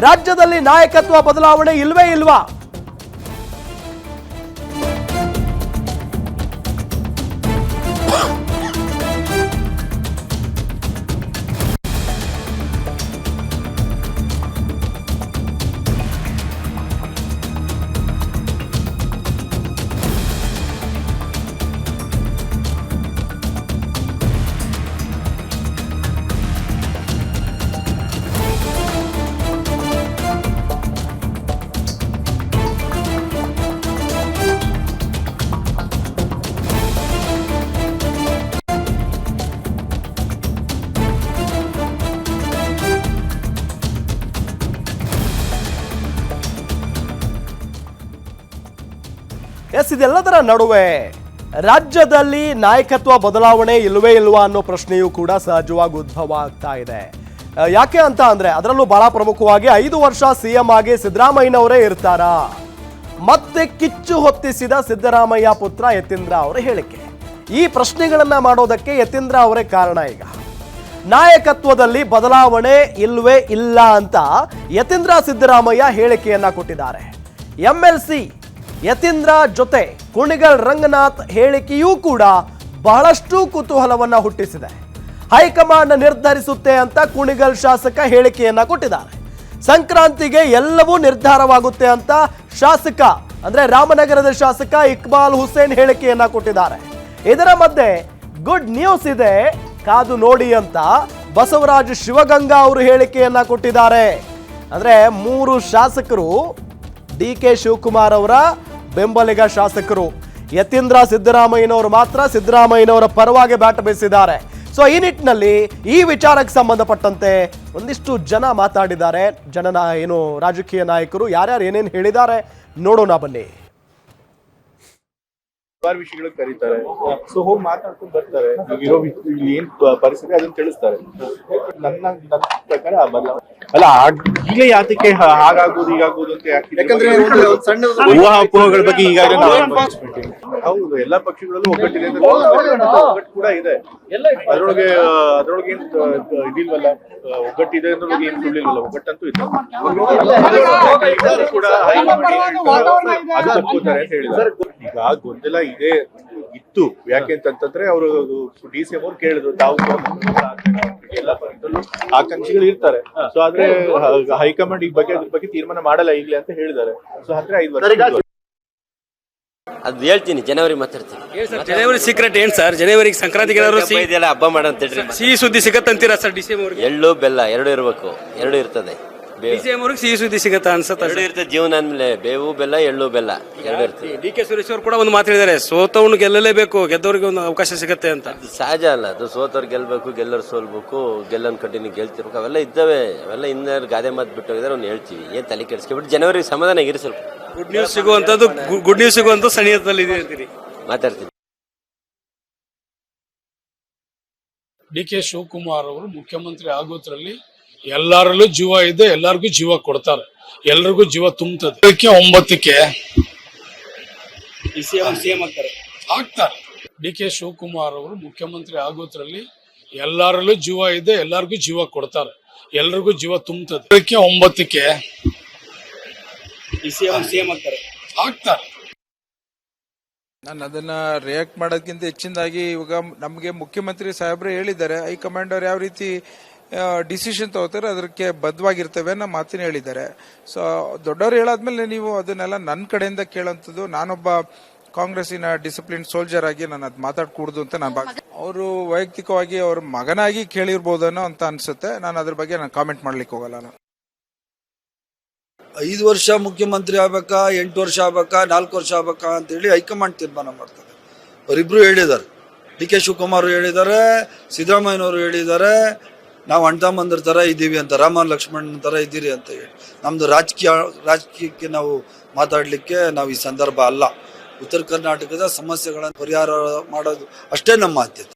ರಾಜ್ಯದಲ್ಲಿ ನಾಯಕತ್ವ ಬದಲಾವಣೆ ಇಲ್ವೇ ಇಲ್ವಾ? ಇದೆಲ್ಲದರ ನಡುವೆ ರಾಜ್ಯದಲ್ಲಿ ನಾಯಕತ್ವ ಬದಲಾವಣೆ ಇಲ್ವೇ ಇಲ್ವಾ ಅನ್ನೋ ಪ್ರಶ್ನೆಯೂ ಕೂಡ ಸಹಜವಾಗಿ ಉದ್ಭವ ಆಗ್ತಾ ಇದೆ. ಯಾಕೆ ಅಂತ ಅಂದ್ರೆ ಅದರಲ್ಲೂ ಬಹಳ ಪ್ರಮುಖವಾಗಿ 5 ವರ್ಷ ಸಿಎಂ ಆಗಿ ಸಿದ್ದರಾಮಯ್ಯನವರೇ ಇರ್ತಾರಾ? ಮತ್ತೆ ಕಿಚ್ಚು ಹೊತ್ತಿಸಿದ ಸಿದ್ದರಾಮಯ್ಯ ಪುತ್ರ ಯತೀಂದ್ರ ಅವರ ಹೇಳಿಕೆ. ಈ ಪ್ರಶ್ನೆಗಳನ್ನ ಮಾಡೋದಕ್ಕೆ ಯತೀಂದ್ರ ಅವರೇ ಕಾರಣ. ಈಗ ನಾಯಕತ್ವದಲ್ಲಿ ಬದಲಾವಣೆ ಇಲ್ವೇ ಇಲ್ಲ ಅಂತ ಯತೀಂದ್ರ ಸಿದ್ದರಾಮಯ್ಯ ಹೇಳಿಕೆಯನ್ನ ಕೊಟ್ಟಿದ್ದಾರೆ. MLC ಯತೀಂದ್ರ ಜೊತೆ ಕುಣಿಗಲ್ ರಂಗನಾಥ್ ಹೇಳಿಕೆಯೂ ಕೂಡ ಬಹಳಷ್ಟು ಕುತೂಹಲವನ್ನ ಹುಟ್ಟಿಸಿದೆ. ಹೈಕಮಾಂಡ್ ನಿರ್ಧರಿಸುತ್ತೆ ಅಂತ ಕುಣಿಗಲ್ ಶಾಸಕ ಹೇಳಿಕೆಯನ್ನ ಕೊಟ್ಟಿದ್ದಾರೆ. ಸಂಕ್ರಾಂತಿಗೆ ಎಲ್ಲವೂ ನಿರ್ಧಾರವಾಗುತ್ತೆ ಅಂತ ಶಾಸಕ ಅಂದ್ರೆ ರಾಮನಗರದ ಶಾಸಕ ಇಕ್ಬಾಲ್ ಹುಸೇನ್ ಹೇಳಿಕೆಯನ್ನ ಕೊಟ್ಟಿದ್ದಾರೆ. ಇದರ ಮಧ್ಯೆ ಗುಡ್ ನ್ಯೂಸ್ ಇದೆ, ಕಾದು ನೋಡಿ ಅಂತ ಬಸವರಾಜ್ ಶಿವಗಂಗಾ ಅವರು ಹೇಳಿಕೆಯನ್ನ ಕೊಟ್ಟಿದ್ದಾರೆ. ಅಂದ್ರೆ 3 ಶಾಸಕರು DK ಶಿವಕುಮಾರ್ ಅವರ ಬೆಂಬಲಿಗ ಶಾಸಕರು. ಯತೀಂದ್ರ ಸಿದ್ದರಾಮಯ್ಯನವರು ಮಾತ್ರ ಸಿದ್ದರಾಮಯ್ಯನವರ ಪರವಾಗಿ ಬ್ಯಾಟ್ ಬೀಸಿದ್ದಾರೆ. ಸೊ ಈ ನಿಟ್ಟಿನಲ್ಲಿ ಈ ವಿಚಾರಕ್ಕೆ ಸಂಬಂಧಪಟ್ಟಂತೆ ಒಂದಿಷ್ಟು ಜನ ಮಾತಾಡಿದ್ದಾರೆ. ರಾಜಕೀಯ ನಾಯಕರು ಯಾರ್ಯಾರು ಏನೇನು ಹೇಳಿದ್ದಾರೆ ನೋಡೋಣ ಬನ್ನಿ. ವಿಷಯಗಳು ಕರೀತಾರೆ, ಸೊ ಹೋಗಿ ಮಾತಾಡ್ಕೊಂಡು ಬರ್ತಾರೆ. ಇರೋ ಇಲ್ಲಿ ಏನ್ ಪರಿಸ್ಥಿತಿ ಅದನ್ನ ತಿಳಿಸ್ತಾರೆ. ನನ್ನ ಪ್ರಕಾರ ಅಲ್ಲ ಈಗ ಯಾತಕ್ಕೆ ಹಾಗಾಗೋದು ಹೀಗಾಗೋದು ಅಂತ ಯಾಕಂದ್ರೆ ಊಹಾಪೋಹಗಳ ಬಗ್ಗೆ ಈಗಾಗಲೇ ಹೌದು ಎಲ್ಲಾ ಪಕ್ಷಗಳಲ್ಲೂ ಒಗ್ಗಟ್ಟಿದೆ, ಒಗ್ಗಟ್ಟು ಕೂಡ ಇದೆ. ಅದ್ರೊಳಗೆ ಏನ್ ಇದಿಲ್ವಲ್ಲ, ಒಗ್ಗಟ್ಟಿದೆ ಅನ್ನೋದು ಏನ್ ಸುಳ್ಳಿಲ್ವಲ್ಲ, ಒಗ್ಗಟ್ಟಂತೂ ಇದೆ ಕೂಡ ಅದು ತಪ್ಪಿದ್ದಾರೆ ಅಂತ ಹೇಳಿದ್ದಾರೆ. ಈಗ ಗೊಂದಲ ಇದೆ ಇತ್ತು. ಯಾಕೆ ಅಂತಂದ್ರೆ ಅವರು DCM ಅವ್ರು ಕೇಳಿದ್ರು, ತಾವು ಎಲ್ಲ ಪಕ್ಷದಲ್ಲೂ ಆಕಾಂಕ್ಷಿಗಳು ಇರ್ತಾರೆ. ಸೊ ಆದ್ರೆ ಹೈಕಮಾಂಡ್ ಅದ್ರ ಬಗ್ಗೆ ತೀರ್ಮಾನ ಮಾಡಲ್ಲ ಈಗಲೇ ಅಂತ ಹೇಳಿದ್ದಾರೆ. ಸೊ ಆದ್ರೆ 5 ವರ್ಷ ಅದು ಹೇಳ್ತೀನಿ, ಜನವರಿ ಮಾತಾಡ್ತೀನಿ. ಜನವರಿ ಸೀಕ್ರೆಟ್ ಏನ್ ಸರ್? ಜನವರಿಗೆ ಸಂಕ್ರಾಂತಿಗೆ ಹಬ್ಬ ಮಾಡಂತ ಸಿಹಿ ಸುದ್ದಿ ಸಿಗತ್ತಂತೀರಾ ಸರ್? DCM ಅವ್ರಿಗೆ ಎಳ್ಳು ಬೆಲ್ಲ 2 ಇರ್ಬೇಕು, 2 ಇರ್ತದೆ. DCM ಅವ್ರಿಗೆ ಸಿಹಿ ಸುದ್ದಿ ಸಿಗತ್ತ ಅನ್ಸುತ್ತೆ? 2 ಇರ್ತದೆ ಜೀವನ ಅಂದ್ಮೇಲೆ, ಬೇವು ಬೆಲ್ಲ ಎಳ್ಳು ಬೆಲ್ಲ 2 ಇರ್ತದೆ. DK ಸುರೇಶ್ ಅವರು ಕೂಡ ಒಂದು ಮಾತು ಹೇಳಿದ್ದಾರೆ, ಸೋತವನು ಗೆಲ್ಲಲೇಬೇಕು, ಗೆದ್ದವ್ರಿಗೆ ಒಂದು ಅವಕಾಶ ಸಿಗತ್ತೆ ಅಂತ. ಸಹಜ ಅಲ್ಲ ಅದು, ಸೋತವ್ರು ಗೆಲ್ಬೇಕು, ಗೆಲ್ಲರು ಸೋಲ್ಬೇಕು, ಗೆಲ್ಲನ್ ಕಟ್ಟಿನಿ ಗೆಲ್ತಿರ್ಬೇಕು, ಅವೆಲ್ಲ ಇದ್ದಾವೆ. ಅವೆಲ್ಲ ಇನ್ನ ಗಾದೆ ಮಾತು ಬಿಟ್ಟು ಹೋಗಿದ್ರೆ ಅವ್ನು ಹೇಳ್ತೀವಿ, ಏನ್ ತಲೆ ಕೆಡಿಸ್ಕೊಬಿಟ್ಟು ಜನವರಿ ಸಮಾಧಾನ ಇರಿ. ಸ್ವಲ್ಪ ಗುಡ್ ನ್ಯೂಸ್ ಸಿಗುವಂತದ್ದು, ಗುಡ್ ನ್ಯೂಸ್ ಸಿಗುವಂತ ಸನಿಹದಲ್ಲಿ ಇದೆ ಅಂತೀರಿ? ಮಾತಾಡ್ತೀನಿ. DK ಶಿವಕುಮಾರ್ ಅವರು ಮುಖ್ಯಮಂತ್ರಿ ಆಗೋದ್ರಲ್ಲಿ ಎಲ್ಲರಲ್ಲೂ ಜೀವ ಇದೆ, ಎಲ್ಲರಿಗೂ ಜೀವ ಕೊಡ್ತಾರೆ, ಎಲ್ರಿಗೂ ಜೀವ ತುಂಬುತ್ತದೆ. 9ಕ್ಕೆ ಆಗ್ತಾರೆ. DK ಶಿವಕುಮಾರ್ ಅವರು ಮುಖ್ಯಮಂತ್ರಿ ಆಗೋದ್ರಲ್ಲಿ ಎಲ್ಲರಲ್ಲೂ ಜೀವ ಇದೆ, ಎಲ್ಲರಿಗೂ ಜೀವ ಕೊಡ್ತಾರೆ, ಎಲ್ರಿಗೂ ಜೀವ ತುಂಬುತ್ತದೆ. 9ಕ್ಕೆ ಆಗ್ತಾರೆ. ನಾನು ಅದನ್ನ ರಿಯಾಕ್ಟ್ ಮಾಡೋದಕ್ಕಿಂತ ಹೆಚ್ಚಿನದಾಗಿ ಇವಾಗ ನಮಗೆ ಮುಖ್ಯಮಂತ್ರಿ ಸಾಹೇಬ್ರು ಹೇಳಿದ್ದಾರೆ, ಹೈಕಮಾಂಡ್ ಅವ್ರು ಯಾವ ರೀತಿ ಡಿಸಿಷನ್ ತಗೋತಾರೆ ಅದಕ್ಕೆ ಬದ್ಧವಾಗಿರ್ತೇವೆ ಅನ್ನೋ ಮಾತಿನ ಹೇಳಿದ್ದಾರೆ. ಸೊ ದೊಡ್ಡವರು ಹೇಳಾದ್ಮೇಲೆ ನೀವು ಅದನ್ನೆಲ್ಲ ನನ್ನ ಕಡೆಯಿಂದ ಕೇಳೋಂಥದ್ದು, ನಾನೊಬ್ಬ ಕಾಂಗ್ರೆಸ್ಸಿನ ಡಿಸಿಪ್ಲಿನ್ ಸೋಲ್ಜರ್ ಆಗಿ ನಾನು ಅದು ಮಾತಾಡ್ಕೂಡ್ದು ಅಂತ ನಾನು ಅವರು ವೈಯಕ್ತಿಕವಾಗಿ ಅವ್ರ ಮಗನಾಗಿ ಕೇಳಿರ್ಬೋದನ್ನೋ ಅಂತ ಅನ್ಸುತ್ತೆ. ನಾನು ಅದ್ರ ಬಗ್ಗೆ ನಾನು ಕಾಮೆಂಟ್ ಮಾಡ್ಲಿಕ್ಕೆ ಹೋಗಲ್ಲ. ನಾನು 5 ವರ್ಷ ಮುಖ್ಯಮಂತ್ರಿ ಆಗ್ಬೇಕಾ, 8 ವರ್ಷ ಆಗ್ಬೇಕಾ, 4 ವರ್ಷ ಆಗ್ಬೇಕಾ ಅಂತೇಳಿ ಹೈಕಮಾಂಡ್ ತೀರ್ಮಾನ ಮಾಡ್ತಾರೆ. ಅವರಿಬ್ರು ಹೇಳಿದ್ದಾರೆ, DK ಶಿವಕುಮಾರ್ ಹೇಳಿದ್ದಾರೆ, ಸಿದ್ದರಾಮಯ್ಯನವರು ಹೇಳಿದ್ದಾರೆ, ನಾವು ಅಣ್ಣ ತರ ಇದ್ದೀವಿ ಅಂತ, ರಾಮ ಲಕ್ಷ್ಮಣ್ ತರ ಇದ್ದೀರಿ ಅಂತ ಹೇಳಿ. ನಮ್ದು ರಾಜಕೀಯಕ್ಕೆ ನಾವು ಮಾತಾಡ್ಲಿಕ್ಕೆ ನಾವು ಈ ಸಂದರ್ಭ ಅಲ್ಲ. ಉತ್ತರ ಕರ್ನಾಟಕದ ಸಮಸ್ಯೆಗಳನ್ನು ಪರಿಹಾರ ಮಾಡೋದು ಅಷ್ಟೇ ನಮ್ಮ ಆದ್ಯತೆ.